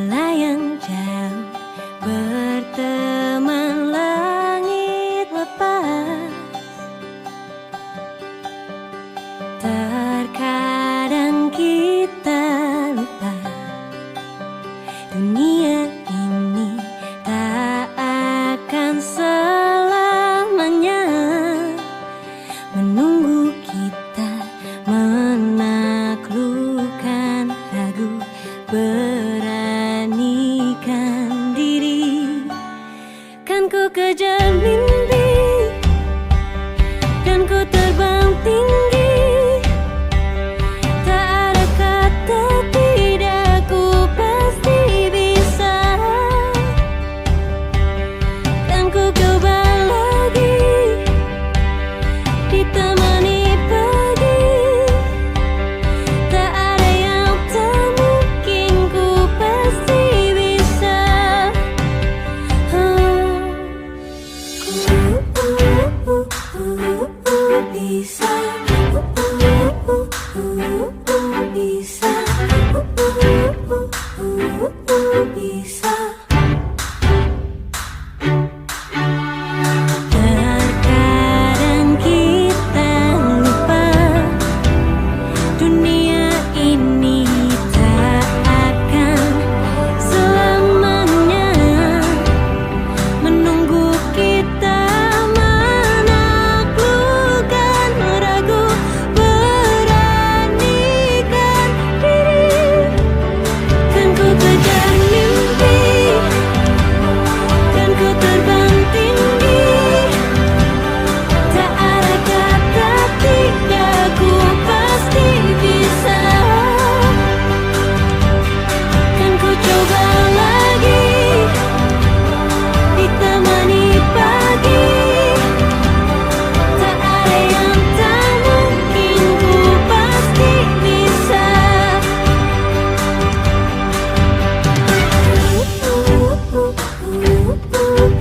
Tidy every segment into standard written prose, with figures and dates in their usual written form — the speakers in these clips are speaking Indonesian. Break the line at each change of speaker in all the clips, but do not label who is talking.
melayang jauh, berteman langit lepas. Terkadang kita lupa, dunia ini tak akan selamanya menunggu kita menaklukkan ragu. Beranikan diri, kan ku kejar mimpi, kan ku terbang tinggi. Tak ada kata tidak, ku pasti bisa. Kan ku coba lagi, ditemani pagi. Tak ada yang tak mungkin, ku pasti bisa. Bisa. Bisa. Bisa. Terkadang kita lupa, dunia ini tak akan selamanya menunggu kita menaklukkan ragu. Beranikan diri, kan ku kejar mimpi, kan ku terbang tinggi. Tak ada kata tidak, ku pasti bisa. Kan ku coba lagi, ditemani pagi. Tak ada yang tak mungkin, ku pasti bisa.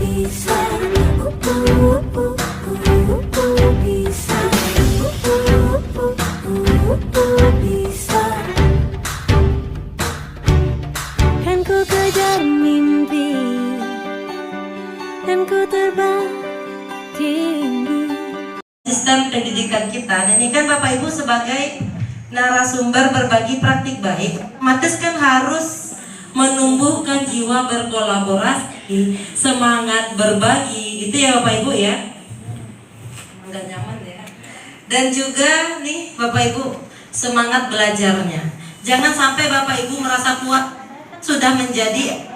Bisa. Bisa. Kan ku kejar mimpi, kan ku terbang tinggi.
Sistem pendidikan kita, ini kan Bapak Ibu sebagai narasumber berbagi praktik baik, otomatis kan harus menumbuhkan jiwa berkolaborasi, semangat berbagi, itu ya Bapak Ibu ya. Nggak nyaman ya. Dan juga nih Bapak Ibu, semangat belajarnya. Jangan sampai Bapak Ibu merasa kuat sudah menjadi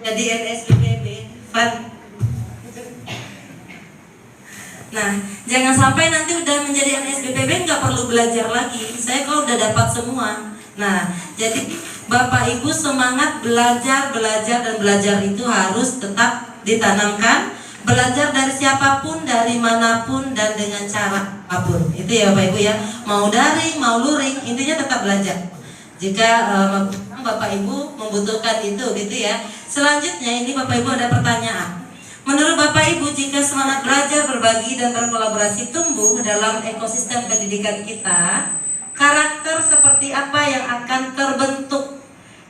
NSBPB. Nah, jangan sampai nanti udah menjadi NSBPB nggak perlu belajar lagi. Saya kalau udah dapat semua. Nah, jadi Bapak Ibu semangat belajar itu harus tetap ditanamkan. Belajar dari siapapun, dari manapun, dan dengan cara apapun. Itu ya Bapak Ibu ya. Mau daring, mau luring, intinya tetap belajar. Jika Bapak Ibu membutuhkan itu gitu ya. Selanjutnya ini Bapak Ibu ada pertanyaan. Menurut Bapak Ibu, jika semangat belajar, berbagi, dan berkolaborasi tumbuh dalam ekosistem pendidikan kita, karakter seperti apa yang akan terbentuk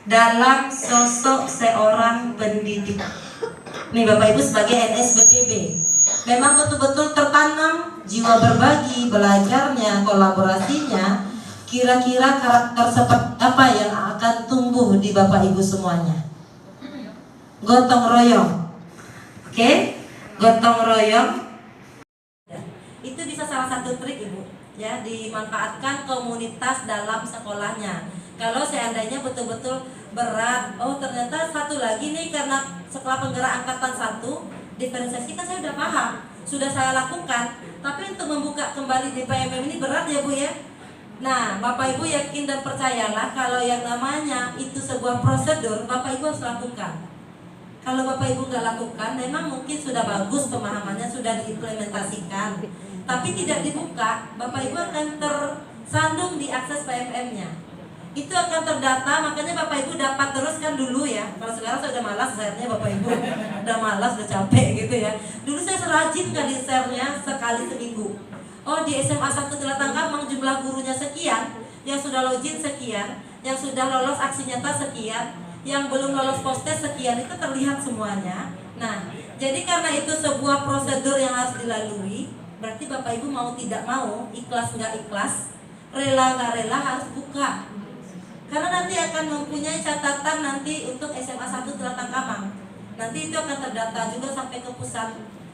dalam sosok seorang pendidik? Nih Bapak Ibu sebagai NSBPB, memang betul-betul tertanam jiwa berbagi, belajarnya, kolaborasinya. Kira-kira karakter seperti apa yang akan tumbuh di Bapak Ibu semuanya? Gotong royong. Oke, gotong royong itu bisa salah satu trik Ibu ya, dimanfaatkan komunitas dalam sekolahnya. Kalau seandainya betul-betul berat, oh ternyata satu lagi nih, karena sekolah penggerak angkatan 1 diferensiasi kan saya udah paham, sudah saya lakukan, tapi untuk membuka kembali di PMM ini berat ya Bu ya. Nah Bapak Ibu yakin dan percayalah, kalau yang namanya itu sebuah prosedur, Bapak Ibu harus lakukan. Kalau Bapak Ibu nggak lakukan, memang mungkin sudah bagus pemahamannya, sudah diimplementasikan, tapi tidak dibuka, Bapak Ibu akan tersandung di akses PMM-nya. Itu akan terdata, makanya Bapak Ibu dapat teruskan dulu ya. Kalau sekarang saya udah malas share-nya Bapak Ibu, udah malas, udah capek gitu ya. Dulu saya serajin kali share-nya sekali seminggu. Oh di SMA 1 Telatangkap memang jumlah gurunya sekian, yang sudah login sekian. yang sudah lolos aksi nyata sekian, yang belum lolos postes sekian, itu terlihat semuanya. Nah, jadi karena itu sebuah prosedur yang harus dilalui, berarti Bapak Ibu mau tidak mau, ikhlas nggak ikhlas, rela nggak rela harus buka. Karena nanti akan mempunyai catatan nanti untuk SMA 1 Telatang Kamang. Nanti itu akan terdata juga sampai ke pusat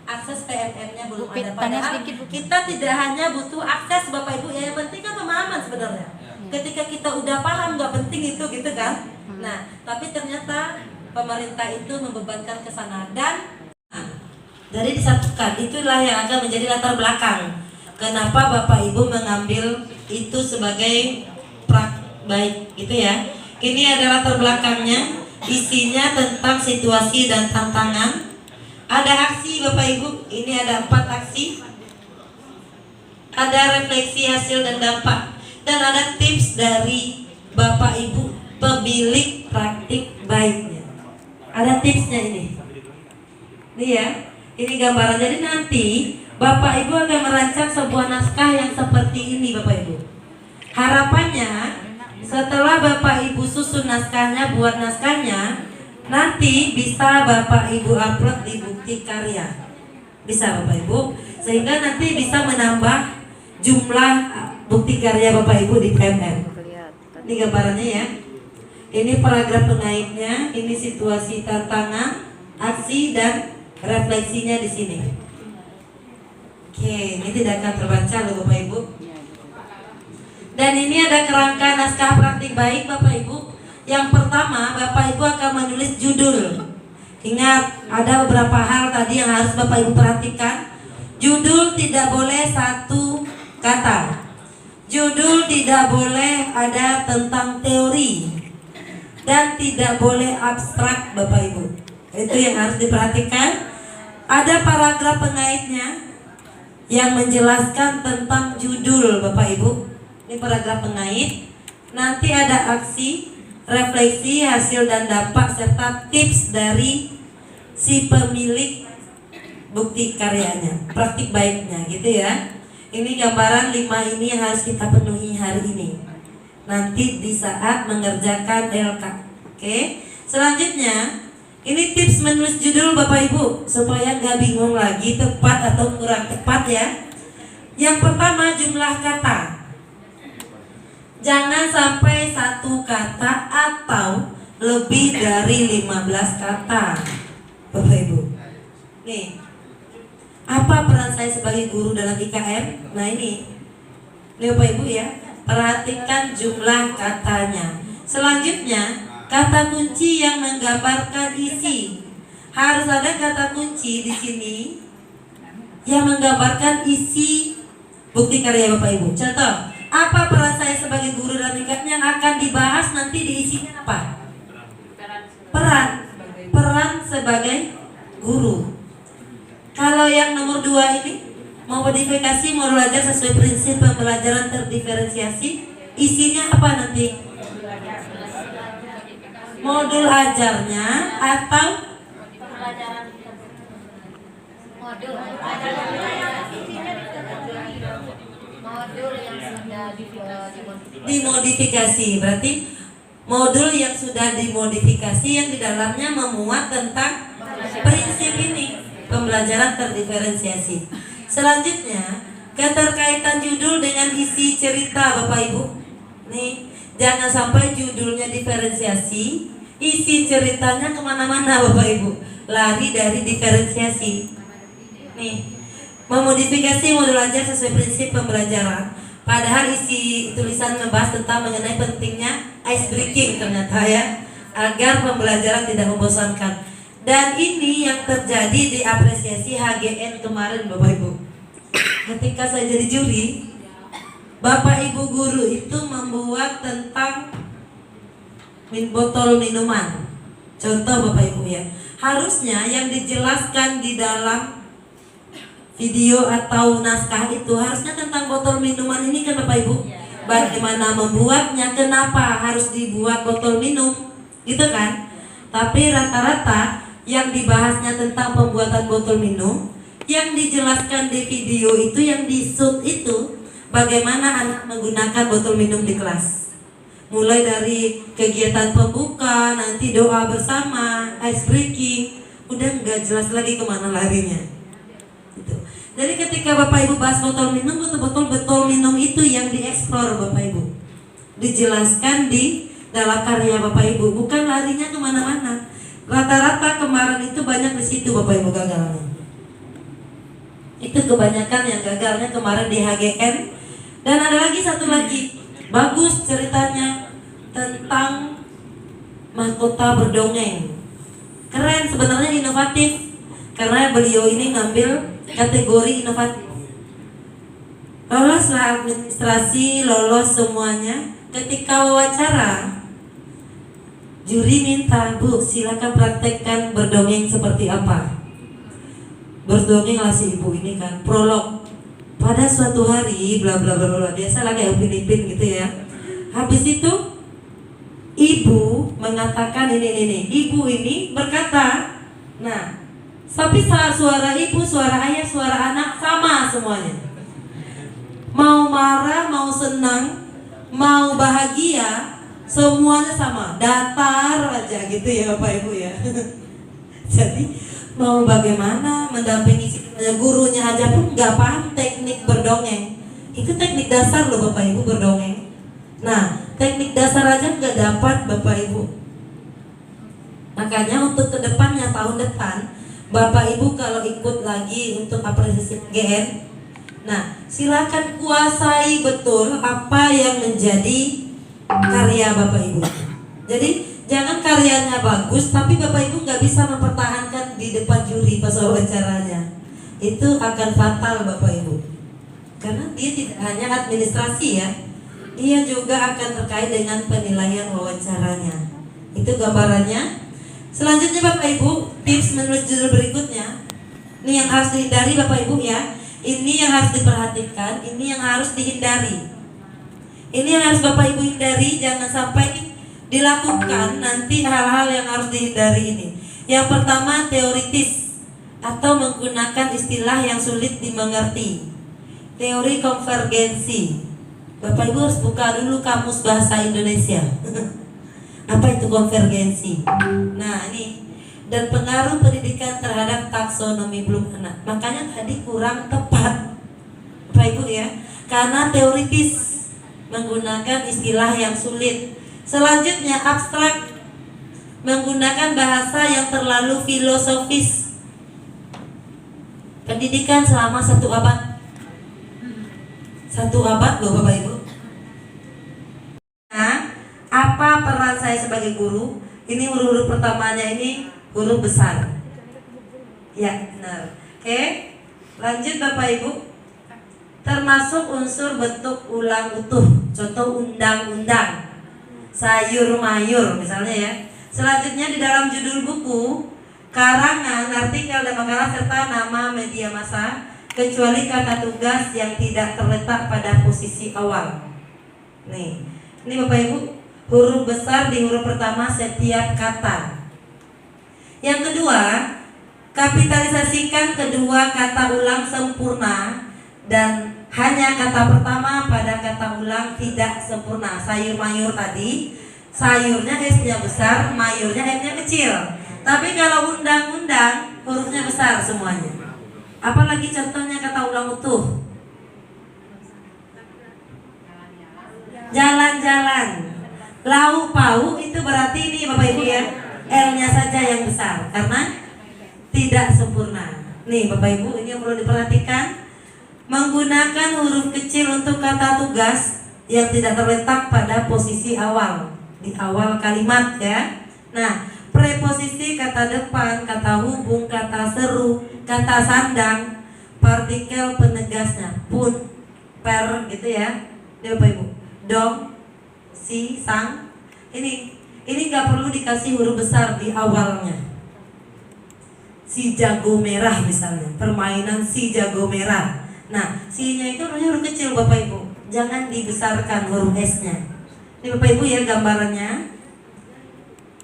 akses PMM-nya belum ada. Padahal kita tidak hanya butuh akses Bapak Ibu, ya yang penting kan pemahaman sebenarnya. Ketika kita udah paham nggak penting itu gitu kan. Nah, tapi ternyata pemerintah itu membebankan ke sana dan jadi disatukan. Itulah yang akan menjadi latar belakang kenapa Bapak Ibu mengambil itu sebagai baik gitu ya. Ini adalah latar belakangnya, isinya tentang situasi dan tantangan. Ada aksi Bapak Ibu, ini ada 4 aksi. Ada refleksi hasil dan dampak, dan ada tips dari Bapak Ibu pemilik praktik baiknya. Ada tipsnya ini. Nih ya, ini gambaran. Jadi nanti Bapak Ibu akan merancang sebuah naskah yang seperti ini Bapak Ibu. Harapannya setelah Bapak Ibu susun naskahnya, buat naskahnya, nanti bisa Bapak Ibu upload di bukti karya. Bisa Bapak Ibu, sehingga nanti bisa menambah jumlah bukti karya Bapak Ibu di PMM. Ini gambarannya ya. Ini paragraf pengaitnya, ini situasi tantangan, aksi dan refleksinya di sini. Oke, ini tidak akan terbaca loh Bapak Ibu. Dan ini ada kerangka naskah praktik baik Bapak Ibu. Yang pertama, Bapak Ibu akan menulis judul. Ingat, ada beberapa hal tadi yang harus Bapak Ibu perhatikan. Judul tidak boleh satu kata. Judul tidak boleh ada tentang teori. Dan tidak boleh abstrak Bapak Ibu. Itu yang harus diperhatikan. Ada paragraf pengaitnya yang menjelaskan tentang judul Bapak Ibu. Ini paragraf pengait. Nanti ada aksi, refleksi, hasil dan dampak, serta tips dari si pemilik bukti karyanya, praktik baiknya gitu ya. Ini gambaran 5 ini yang harus kita penuhi hari ini, nanti di saat mengerjakan LK. Oke. Selanjutnya, ini tips menulis judul Bapak Ibu supaya gak bingung lagi tepat atau kurang tepat ya. Yang pertama, jumlah kata. Jangan sampai 1 kata atau lebih dari 15 kata Bapak Ibu. Nih, apa peran saya sebagai guru dalam IKM? Nah ini Bapak Ibu ya, perhatikan jumlah katanya. Selanjutnya, kata kunci yang menggambarkan isi. Harus ada kata kunci di sini yang menggambarkan isi bukti karya Bapak Ibu. Contoh, apa peran saya sebagai guru dalam IKM yang akan dibahas nanti di isinya apa? Peran sebagai guru. Kalau yang nomor 2 ini, modifikasi modul belajar sesuai prinsip pembelajaran terdiferensiasi, isinya apa nanti? Modul ajarnya atau modul yang sudah dimodifikasi. Berarti modul yang sudah dimodifikasi yang di dalamnya memuat tentang prinsip ini, pembelajaran terdiferensiasi. Selanjutnya, keterkaitan judul dengan isi cerita Bapak Ibu. Nih, jangan sampai judulnya diferensiasi, isi ceritanya kemana-mana Bapak Ibu, lari dari diferensiasi. Nih, memodifikasi modul ajar sesuai prinsip pembelajaran. Padahal isi tulisan membahas tentang mengenai pentingnya ice breaking ternyata ya, agar pembelajaran tidak membosankan. Dan ini yang terjadi di apresiasi HGN kemarin Bapak Ibu. Ketika saya jadi juri, Bapak Ibu guru itu membuat tentang botol minuman. Contoh Bapak Ibu ya, harusnya yang dijelaskan di dalam video atau naskah itu harusnya tentang botol minuman ini kan Bapak Ibu. Bagaimana membuatnya, kenapa harus dibuat botol minum, gitu kan. Tapi rata-rata yang dibahasnya tentang pembuatan botol minum, yang dijelaskan di video itu, yang di shoot itu bagaimana anak menggunakan botol minum di kelas. mulai dari kegiatan pembuka, nanti doa bersama, ice breaking, udah nggak jelas lagi kemana larinya. Gitu. Jadi ketika Bapak Ibu bahas botol minum, betul-betul botol minum itu yang dieksplor Bapak Ibu, dijelaskan di dalam karya Bapak Ibu, bukan larinya kemana-mana. Rata-rata kemarin itu banyak di situ Bapak Ibu gagalnya. Itu kebanyakan yang gagalnya kemarin di HGN. Dan ada lagi satu lagi, bagus ceritanya tentang mahkota berdongeng. Keren sebenarnya, inovatif. Karena beliau ini ngambil kategori inovatif. Lolos administrasi, lolos semuanya. Ketika wawancara, juri minta, Bu silakan praktekkan berdongeng seperti apa. Berdongeng lah si ibu ini kan, prolog. Pada suatu hari, bla bla bla bla, biasa lah kayak Upin-Ipin gitu ya. Habis itu, ibu mengatakan ini. Ibu ini berkata, nah, tapi saat suara ibu, suara ayah, suara anak sama semuanya. Mau marah, mau senang, mau bahagia, semuanya sama, datar aja gitu ya Bapak Ibu ya. Jadi mau bagaimana mendampingi gurunya aja pun nggak paham teknik berdongeng. Itu teknik dasar loh Bapak Ibu, berdongeng. Nah, teknik dasar aja nggak dapat Bapak Ibu. Makanya untuk kedepannya, tahun depan Bapak Ibu kalau ikut lagi untuk apresiasi GN, nah silakan kuasai betul apa yang menjadi karya Bapak Ibu. Jadi jangan karyanya bagus tapi Bapak Ibu nggak bisa mempertahankan di depan juri pas wawancaranya. Itu akan fatal Bapak Ibu. Karena dia tidak hanya administrasi ya, dia juga akan terkait dengan penilaian wawancaranya. Itu gambarannya. Selanjutnya Bapak Ibu, tips menulis judul berikutnya. Ini yang harus dihindari Bapak Ibu ya. Ini yang harus diperhatikan, ini yang harus dihindari. Ini yang harus Bapak Ibu hindari, jangan sampai dilakukan nanti hal-hal yang harus dihindari ini. Yang pertama, teoritis atau menggunakan istilah yang sulit dimengerti. Teori konvergensi. Bapak Ibu harus buka dulu kamus bahasa Indonesia. Apa itu konvergensi? Nah ini, dan pengaruh pendidikan terhadap taksonomi belum anak. Makanya tadi kurang tepat Bapak Ibu ya, karena teoritis, menggunakan istilah yang sulit. Selanjutnya abstrak, menggunakan bahasa yang terlalu filosofis. Pendidikan selama 1 abad. 1 abad loh Bapak Ibu. Nah, apa peran saya sebagai guru? Ini huruf pertamanya ini huruf besar. Ya benar. Oke, lanjut Bapak Ibu. Termasuk unsur bentuk ulang utuh. Contoh undang-undang, sayur mayur misalnya ya. Selanjutnya di dalam judul buku, karangan, artikel dan makalah serta nama media massa, kecuali kata tugas yang tidak terletak pada posisi awal. Nih, ini Bapak Ibu, huruf besar di huruf pertama setiap kata. Yang kedua, kapitalisasikan kedua kata ulang sempurna dan hanya kata pertama pada kata ulang tidak sempurna. Sayur mayur tadi, sayurnya S-nya besar, mayurnya M-nya kecil. Tapi kalau undang-undang hurufnya besar semuanya. Apalagi contohnya kata ulang utuh. Jalan-jalan. Lau pau itu berarti ini Bapak Ibu ya, L-nya saja yang besar karena tidak sempurna. Nih Bapak Ibu, ini yang perlu diperhatikan. Menggunakan huruf kecil untuk kata tugas yang tidak terletak pada posisi awal, di awal kalimat ya. Nah, preposisi kata depan, kata hubung, kata seru, kata sandang, partikel penegasnya pun, per gitu ya. Ini Bapak Ibu, dong, si, sang. Ini nggak perlu dikasih huruf besar di awalnya. Si jago merah misalnya, permainan si jago merah. Nah, si-nya itu huruf kecil Bapak Ibu, jangan dibesarkan huruf S-nya. Ini Bapak Ibu ya gambarannya.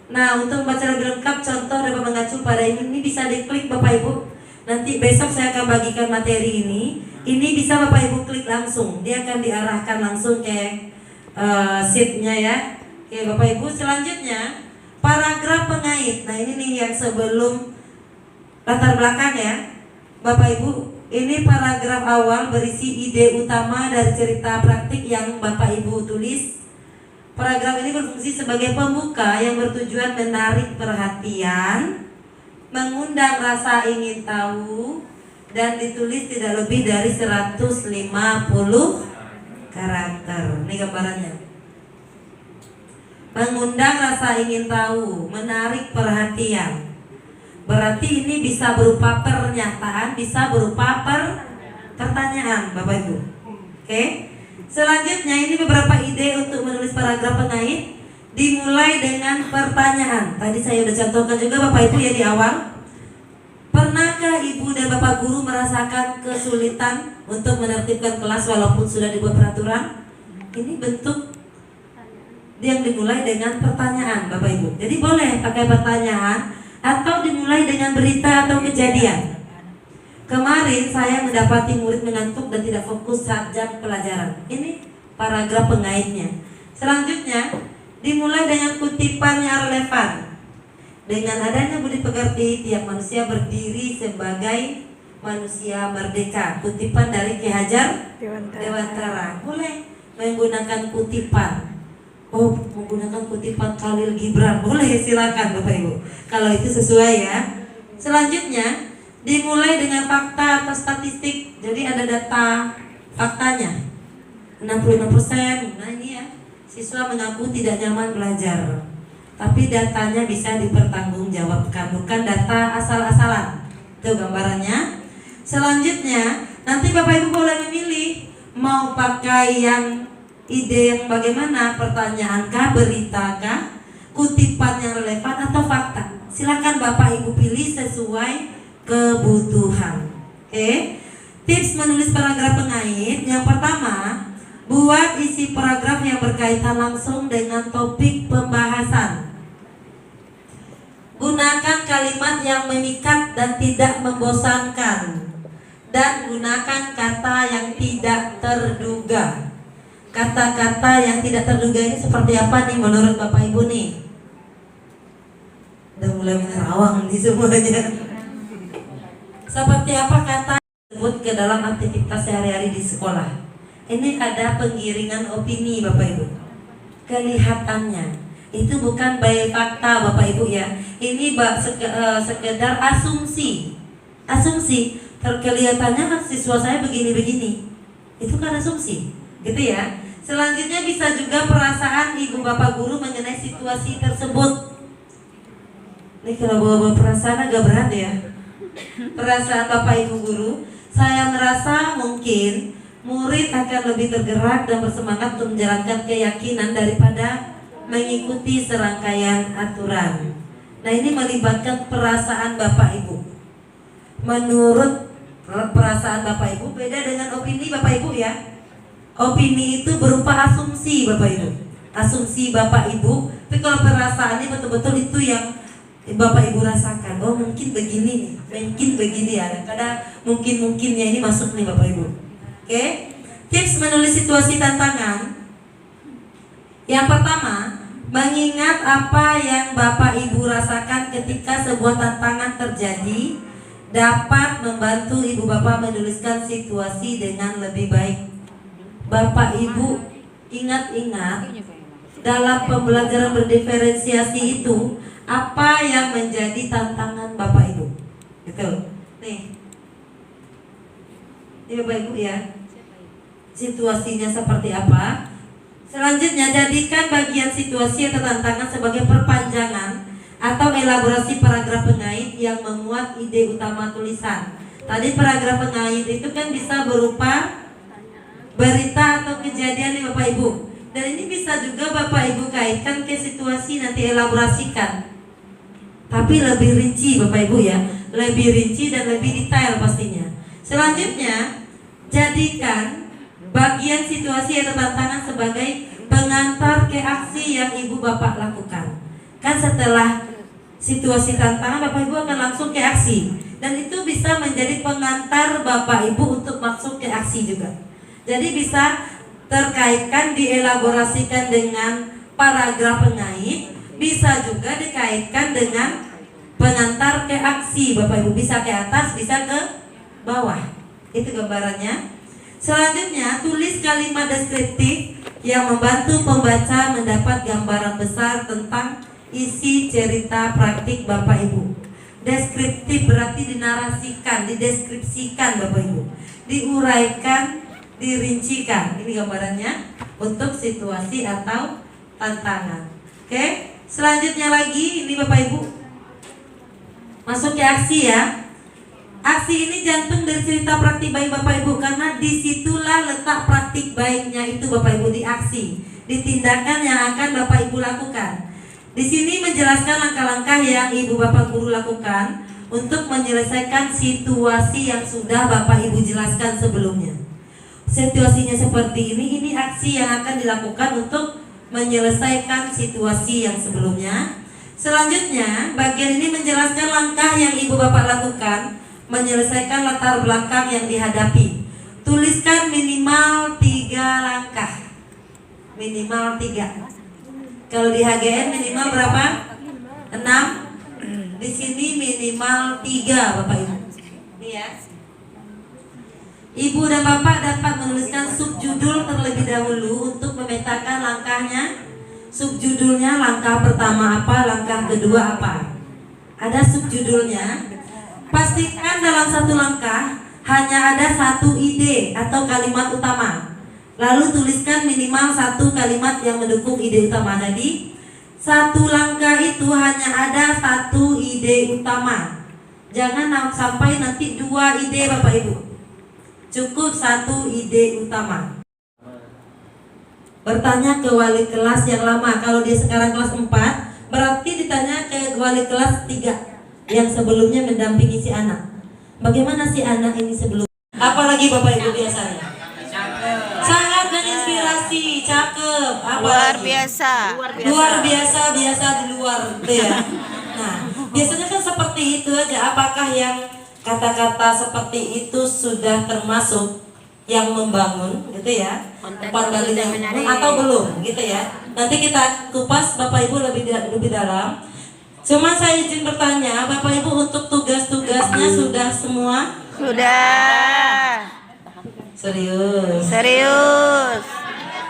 Nah, untuk membaca lebih lengkap contoh dapat mengacu pada ini bisa diklik Bapak Ibu. Nanti besok saya akan bagikan materi ini. Ini bisa Bapak Ibu klik langsung, dia akan diarahkan langsung ke sheetnya ya. Oke Bapak Ibu, selanjutnya paragraf pengait. Nah ini nih yang sebelum latar belakang ya Bapak Ibu. Ini paragraf awal berisi ide utama dari cerita praktik yang Bapak Ibu tulis. Paragraf ini berfungsi sebagai pembuka yang bertujuan menarik perhatian, mengundang rasa ingin tahu, dan ditulis tidak lebih dari 150 karakter. Ini gambarannya. Mengundang rasa ingin tahu, menarik perhatian. Berarti ini bisa berupa pernyataan, bisa berupa pertanyaan, Bapak Ibu. Oke. Selanjutnya ini beberapa ide untuk menulis paragraf pengait. Dimulai dengan pertanyaan. Tadi saya sudah contohkan juga Bapak Ibu ya di awal. Pernahkah Ibu dan Bapak Guru merasakan kesulitan untuk menertibkan kelas walaupun sudah dibuat peraturan? Ini bentuk yang dimulai dengan pertanyaan Bapak Ibu. Jadi boleh pakai pertanyaan atau dimulai dengan berita atau kejadian. Kemarin saya mendapati murid mengantuk dan tidak fokus saat jam pelajaran. Ini paragraf pengaitnya. Selanjutnya dimulai dengan kutipan yang relevan. Dengan adanya budi pekerti, tiap manusia berdiri sebagai manusia merdeka. Kutipan dari Ki Hajar Dewantara. Boleh menggunakan kutipan. Oh, menggunakan kutipan Khalil Gibran. Boleh, silakan Bapak Ibu. Kalau itu sesuai ya. Selanjutnya dimulai dengan fakta atau statistik. Jadi ada data faktanya. 66%. Nah ini ya. Siswa mengaku tidak nyaman belajar. Tapi datanya bisa dipertanggungjawabkan, bukan data asal-asalan. Itu gambarannya. Selanjutnya, nanti Bapak Ibu boleh memilih mau pakai yang ide yang bagaimana, pertanyaan kah, berita kah, kutipan yang relevan atau fakta. Silakan Bapak Ibu pilih sesuai kebutuhan. Oke. Tips menulis paragraf pengait. Yang pertama, buat isi paragraf yang berkaitan langsung dengan topik pembahasan. Gunakan kalimat yang memikat dan tidak membosankan. Dan gunakan kata yang tidak terduga. Kata-kata yang tidak terduga ini seperti apa nih menurut Bapak Ibu nih? Udah mulai menerawang di semuanya. Seperti apa kata disebut ke dalam aktivitas sehari-hari di sekolah? Ini ada penggiringan opini Bapak Ibu. Kelihatannya itu bukan by fakta Bapak Ibu ya. Ini sekedar asumsi. Asumsi. Kelihatannya siswa saya begini-begini. Itu kan asumsi, gitu ya. Selanjutnya bisa juga perasaan ibu bapak guru mengenai situasi tersebut. Ini kalau bawa perasaan agak berat ya. Perasaan bapak ibu guru, saya merasa mungkin murid akan lebih tergerak dan bersemangat untuk menjalankan keyakinan daripada mengikuti serangkaian aturan. Nah ini melibatkan perasaan bapak ibu. Menurut perasaan bapak ibu beda dengan opini bapak ibu ya. Opini itu berupa asumsi Bapak Ibu. Asumsi Bapak Ibu. Tapi kalau perasaan ini betul-betul itu yang Bapak Ibu rasakan. Oh mungkin begini nih, mungkin begini ya. Kadang mungkin-mungkinnya ini masuk nih Bapak Ibu. Oke. Tips menulis situasi tantangan. Yang pertama, mengingat apa yang Bapak Ibu rasakan ketika sebuah tantangan terjadi dapat membantu Ibu Bapak menuliskan situasi dengan lebih baik. Bapak Ibu ingat-ingat dalam pembelajaran berdiferensiasi itu apa yang menjadi tantangan Bapak Ibu. Gitu. Nih. Ini Bapak Ibu ya. Situasinya seperti apa? Selanjutnya jadikan bagian situasi atau tantangan sebagai perpanjangan atau elaborasi paragraf pengait yang memuat ide utama tulisan. Tadi paragraf pengait itu kan bisa berupa berita atau kejadian nih Bapak Ibu. Dan ini bisa juga Bapak Ibu kaitkan ke situasi, nanti elaborasikan. Tapi lebih rinci Bapak Ibu ya. Lebih rinci dan lebih detail pastinya. Selanjutnya, jadikan bagian situasi atau tantangan sebagai pengantar ke aksi yang Ibu Bapak lakukan. Kan setelah situasi tantangan Bapak Ibu akan langsung ke aksi. Dan itu bisa menjadi pengantar Bapak Ibu untuk masuk ke aksi juga. Jadi bisa terkaitkan dielaborasikan dengan paragraf pengait, bisa juga dikaitkan dengan pengantar ke aksi. Bapak Ibu bisa ke atas, bisa ke bawah. Itu gambarannya. Selanjutnya, tulis kalimat deskriptif yang membantu pembaca mendapat gambaran besar tentang isi cerita praktik Bapak Ibu. Deskriptif berarti dinarasikan, dideskripsikan Bapak Ibu, diuraikan, dirincikan. Ini gambarannya untuk situasi atau tantangan. Oke, selanjutnya lagi ini Bapak Ibu masuk ke aksi ya. Aksi ini jantung dari cerita praktik baik Bapak Ibu, karena disitulah letak praktik baiknya itu Bapak Ibu, di aksi, di tindakan yang akan Bapak Ibu lakukan. Di sini menjelaskan langkah-langkah yang Ibu Bapak Guru lakukan untuk menyelesaikan situasi yang sudah Bapak Ibu jelaskan sebelumnya. Situasinya seperti ini aksi yang akan dilakukan untuk menyelesaikan situasi yang sebelumnya. Selanjutnya, bagian ini menjelaskan langkah yang Ibu Bapak lakukan menyelesaikan latar belakang yang dihadapi. Tuliskan minimal 3 langkah. Minimal 3. Kalau di HGN minimal berapa? 6. Di sini minimal 3 Bapak Ibu. Ini ya. Ibu dan Bapak dapat menuliskan subjudul terlebih dahulu untuk memetakan langkahnya. Subjudulnya langkah pertama apa, langkah kedua apa. Ada subjudulnya. Pastikan dalam satu langkah hanya ada satu ide atau kalimat utama. Lalu tuliskan minimal 1 kalimat yang mendukung ide utama. Jadi satu langkah itu hanya ada 1 ide utama. Jangan sampai nanti 2 ide Bapak Ibu. Cukup 1 ide utama. Bertanya ke wali kelas yang lama. Kalau dia sekarang kelas 4, berarti ditanya ke wali kelas 3 yang sebelumnya mendampingi si anak. Bagaimana si anak ini sebelum? Apalagi Bapak Ibu biasanya? Sangat menginspirasi, cakep.
Luar biasa.
Luar biasa, biasa di luar gitu ya. Nah, biasanya kan seperti itu aja. Apakah yang kata-kata seperti itu sudah termasuk yang membangun gitu ya? Umpan balik yang atau belum gitu ya? Nanti kita kupas Bapak Ibu lebih dalam. Cuma saya izin bertanya, Bapak Ibu untuk tugas-tugasnya sudah semua?
Sudah.
Serius?
Serius.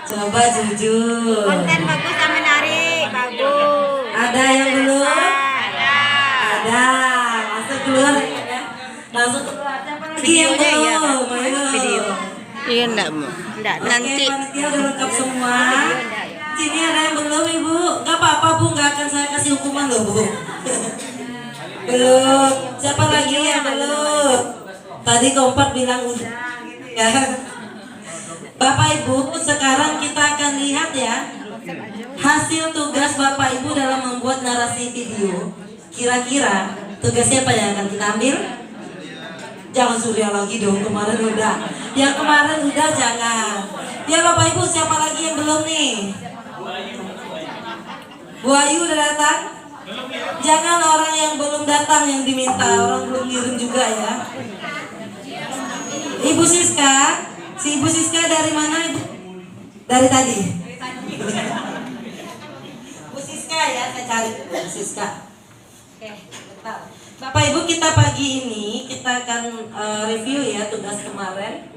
Coba jujur.
Konten bagus dan menarik, bagus.
Ada yang belum?
Ada.
Ada. Langsung keluar ya? Langsung keluar. Siapa lagi yang
Videonya
belum?
iya,
Ayo.
video. Iya enggak, Bu. Enggak, nanti.
Oke, panitia udah lengkap semua. Sini ada yang belum Ibu? Gak apa-apa Bu, gak akan saya kasih hukuman loh Bu. Belum. Siapa lagi yang belum? Tadi kompak bilang udah gitu ya. Bapak Ibu, sekarang kita akan lihat ya hasil tugas Bapak Ibu dalam membuat narasi video. Kira-kira tugas siapa yang akan kita ambil? Jangan Surya lagi dong, kemarin udah. Yang kemarin udah jangan. Ya Bapak Ibu, siapa lagi yang belum nih? Bu Ayu udah datang? Jangan orang yang belum datang yang diminta, orang belum ngirim juga ya. Ibu Siska, si Ibu Siska dari mana Ibu? Dari tadi. Bu Siska ya, saya cari Bu Siska. Oke, bentar. Bapak Ibu, kita pagi ini kita akan review ya tugas kemarin.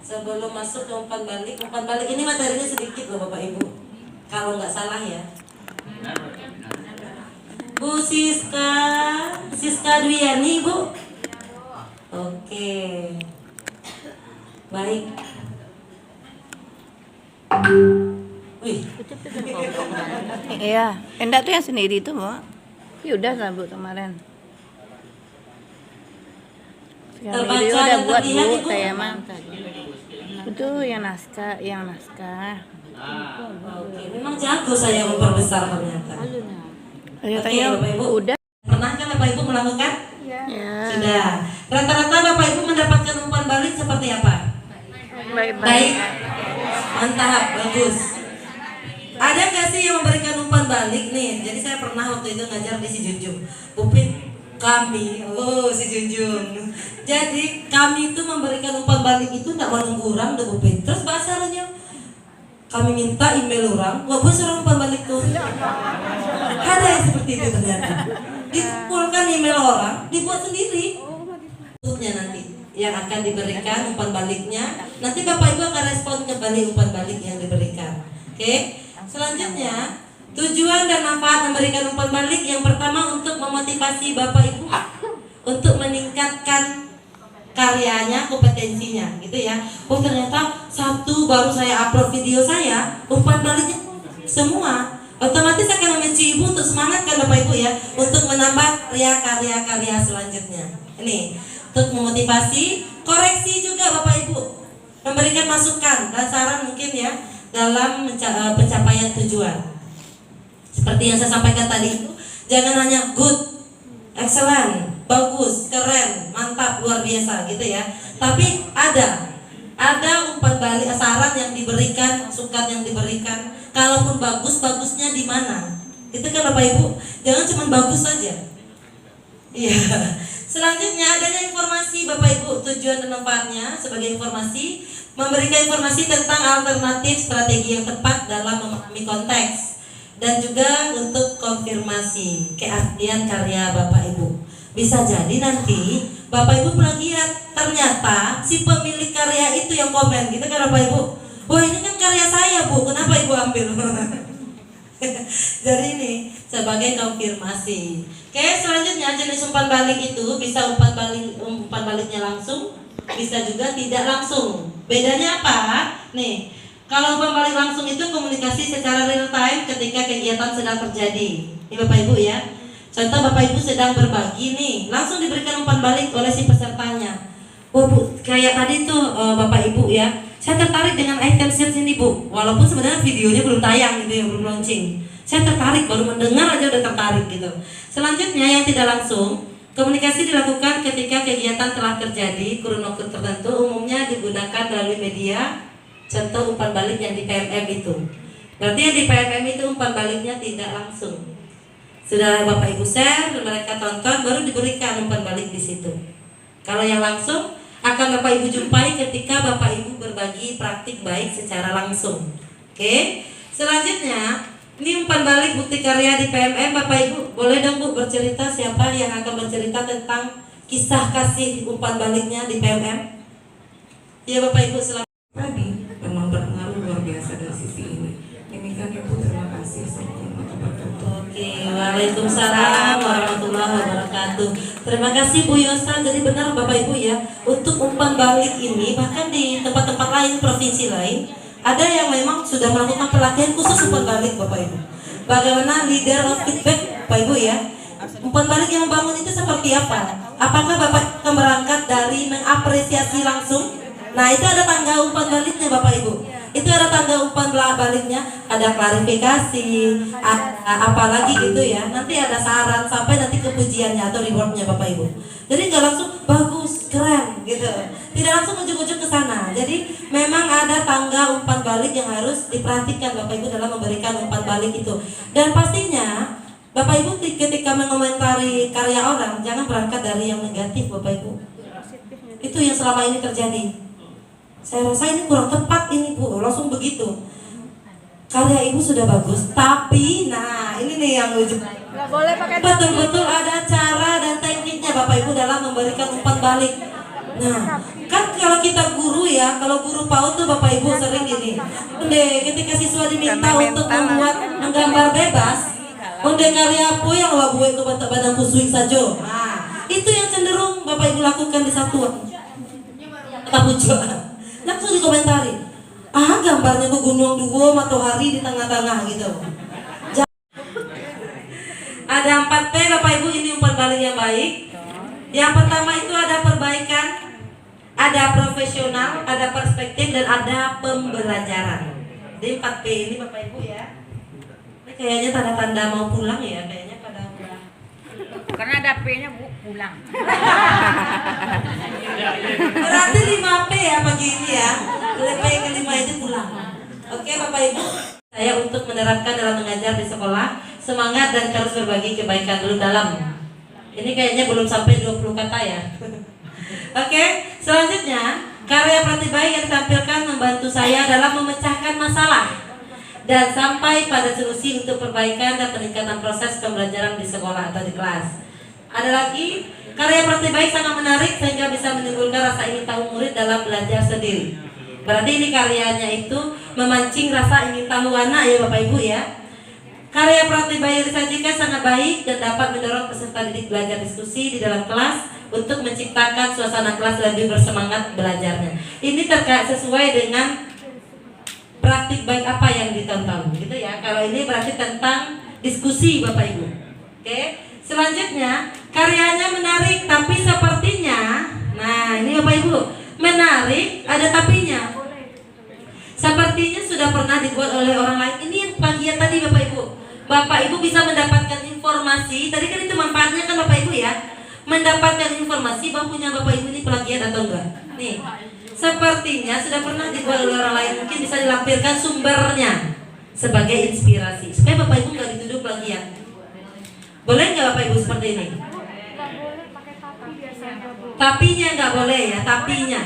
Sebelum masuk ke umpan balik ini materinya sedikit loh Bapak Ibu. Kalau nggak salah ya. Bu Siska Dwiani Bu. Oke. Baik. Wih.
Iya, enggak tuh yang sendiri tuh, Bu. Ya udah lah, Bu, kemarin. Yang
Terbaca
video udah
dan
buat,
terlihat,
Bu,
Ibu?
saya mah. Itu yang naskah.
Oke, memang jago saya memperbesar ternyata.
Kelihatannya
Bapak Ibu.
udah.
Pernah kan Bapak Ibu melakukan?
Ya.
Sudah. Rata-rata Bapak Ibu mendapatkan umpan balik seperti apa? Baik. Mantap, bagus. Ada nggak sih yang memberikan umpan balik nih? Jadi saya pernah waktu itu ngajar di si Junjung. Pupit, Kami, oh si Junjung. Jadi kami itu memberikan umpan balik itu tidak menunggu orang udah bupet. Terus bahasa Arabnya kami minta email orang, nggak boleh orang umpan balik tuh. Ada yang seperti itu ternyata. Dikumpulkan email orang, dibuat sendiri. Tutupnya nanti yang akan diberikan umpan baliknya. Nanti Bapak Ibu akan respon kembali umpan balik yang diberikan. Oke. Selanjutnya tujuan dan manfaat memberikan umpan balik yang pertama untuk memotivasi Bapak Ibu untuk meningkatkan karyanya, kompetensinya, gitu ya. Oh ternyata satu baru saya upload video saya, umpan baliknya semua. Otomatis akan memicu ibu untuk semangat kan Bapak Ibu ya, untuk menambah karya-karya selanjutnya. Ini untuk memotivasi, koreksi juga Bapak Ibu, memberikan masukan dan saran mungkin ya dalam pencapaian tujuan. Seperti yang saya sampaikan tadi itu, jangan hanya good, excellent, bagus, keren, mantap, luar biasa gitu ya. Tapi ada umpan balik, saran yang diberikan, masukan yang diberikan. Kalaupun bagus, bagusnya di mana? Itu kan Bapak Ibu, jangan cuma bagus saja. Iya. Selanjutnya adanya informasi Bapak Ibu, tujuan dan manfaatnya sebagai informasi, memberikan informasi tentang alternatif strategi yang tepat dalam memahami konteks. Dan juga untuk konfirmasi keaslian karya Bapak Ibu. Bisa jadi nanti Bapak Ibu plagiat, ternyata si pemilik karya itu yang komen gitu kan Bapak Ibu. Wah ini kan karya saya Bu, kenapa Ibu ambil? Jadi ini sebagai konfirmasi. Oke, selanjutnya jenis umpan balik itu bisa umpan baliknya langsung, bisa juga tidak langsung. Bedanya apa? Nih, kalau umpan balik langsung itu komunikasi secara real time ketika kegiatan sedang terjadi. Ini Bapak Ibu ya. Contoh Bapak Ibu sedang berbagi nih, langsung diberikan umpan balik oleh si pesertanya. Wah Bu, kayak tadi tuh Bapak Ibu ya, saya tertarik dengan item search ini Bu. Walaupun sebenarnya videonya belum tayang gitu ya, belum launching. Saya tertarik, baru mendengar aja udah tertarik gitu. Selanjutnya yang tidak langsung, komunikasi dilakukan ketika kegiatan telah terjadi, kurun waktu tertentu, umumnya digunakan melalui media. Contoh umpan balik yang di PMM itu. Berarti yang di PMM itu umpan baliknya tidak langsung. Sudah Bapak Ibu share, mereka tonton, baru diberikan umpan balik di situ. Kalau yang langsung akan Bapak Ibu jumpai ketika Bapak Ibu berbagi praktik baik secara langsung. Oke. Selanjutnya, ini umpan balik bukti karya di PMM. Bapak Ibu boleh dong Bu bercerita siapa yang akan bercerita tentang kisah kasih umpan baliknya di PMM? Ya Bapak Ibu selamat.
Tadi memang berpengaruh luar biasa dari sisi ini. Demikian Ibu, terima kasih. Assalamualaikum warahmatullahi wabarakatuh.
Oke, waalaikumsalam warahmatullahi wabarakatuh. Terima kasih Bu Yosa. Jadi benar Bapak Ibu ya, untuk umpan balik ini bahkan di tempat-tempat lain, provinsi lain, ada yang memang sudah melakukan pelatihan khusus umpan balik Bapak Ibu. Bagaimana leader of feedback Bapak Ibu ya? Umpan balik yang membangun itu seperti apa? Apakah Bapak akan berangkat dari mengapresiasi langsung? Nah itu ada tangga umpan baliknya Bapak Ibu. Itu ada tangga umpan baliknya, ada klarifikasi, apalagi gitu ya. Nanti ada saran sampai nanti ke pujiannya atau rewardnya Bapak Ibu. Jadi nggak langsung bagus, keren gitu. Tidak langsung ujung-ujung ke sana. Jadi memang ada tangga umpan balik yang harus diperhatikan Bapak Ibu dalam memberikan umpan balik itu. Dan pastinya Bapak Ibu ketika mengomentari karya orang jangan berangkat dari yang negatif Bapak Ibu. Itu yang selama ini terjadi. Saya rasa ini kurang tepat ini Bu, langsung begitu. Karya Ibu sudah bagus, tapi nah ini nih yang lucu.
Nggak boleh pakai
Betul-betul ada cara dan tekniknya Bapak Ibu dalam memberikan umpan balik. Nah, kan kalau kita guru ya, kalau guru PAUD tuh Bapak Ibu sering gini. Ketika siswa diminta untuk membuat menggambar bebas, karya apa yang lo buat ke badan kusui saja. Nah, itu yang cenderung Bapak Ibu lakukan di satuan. Kata langsung dikomentari, gambarnya ke gunung dua matahari di tengah-tengah gitu. Ada 4P Bapak Ibu, ini umpan balik yang baik. Yang pertama itu ada perbaikan, ada profesional, ada perspektif, dan ada pembelajaran. Jadi 4P ini Bapak Ibu ya. Ini kayaknya tanda-tanda mau pulang ya, kayaknya pada pulang.
karena ada P-nya Bu, pulang.
Berarti 5P ya pagi ini ya. P kelima itu pulang. Oke Bapak Ibu, saya untuk menerapkan dalam mengajar di sekolah, semangat dan terus berbagi kebaikan dulu dalam Ini kayaknya belum sampai 20 kata ya. Oke, selanjutnya karya Pratibha yang ditampilkan membantu saya dalam memecahkan masalah dan sampai pada solusi untuk perbaikan dan peningkatan proses pembelajaran di sekolah atau di kelas. Ada lagi, karya Pratibha sangat menarik sehingga bisa menimbulkan rasa ingin tahu murid dalam belajar sendiri. Berarti ini karyanya itu memancing rasa ingin tahu anak ya Bapak Ibu ya. Karya Pratibha yang disajikan sangat baik dan dapat mendorong peserta didik belajar diskusi di dalam kelas untuk menciptakan suasana kelas lebih bersemangat belajarnya. Ini terkait sesuai dengan praktik baik apa yang ditonton, gitu ya. Kalau ini berarti tentang diskusi Bapak Ibu. Oke. Selanjutnya, karyanya menarik tapi sepertinya, nah ini Bapak Ibu, menarik ada tapinya. Sepertinya sudah pernah dibuat oleh orang lain. Ini yang plagiat tadi Bapak Ibu. Bapak Ibu bisa mendapatkan informasi. Tadi kan itu manfaatnya kan Bapak Ibu ya, mendapatkan informasi bahwa punya Bapak Ibu ini plagiat atau enggak. Nih, sepertinya sudah pernah dibuat oleh orang lain. Mungkin bisa dilampirkan sumbernya sebagai inspirasi supaya Bapak Ibu nggak dituduh plagiat. Boleh nggak Bapak Ibu seperti ini? Tapinya nggak boleh ya, tapinya.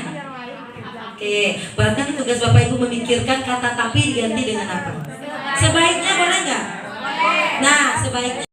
Oke, berarti ini tugas Bapak Ibu memikirkan kata tapi diganti dengan apa. Sebaiknya boleh nggak? Nah, sebaiknya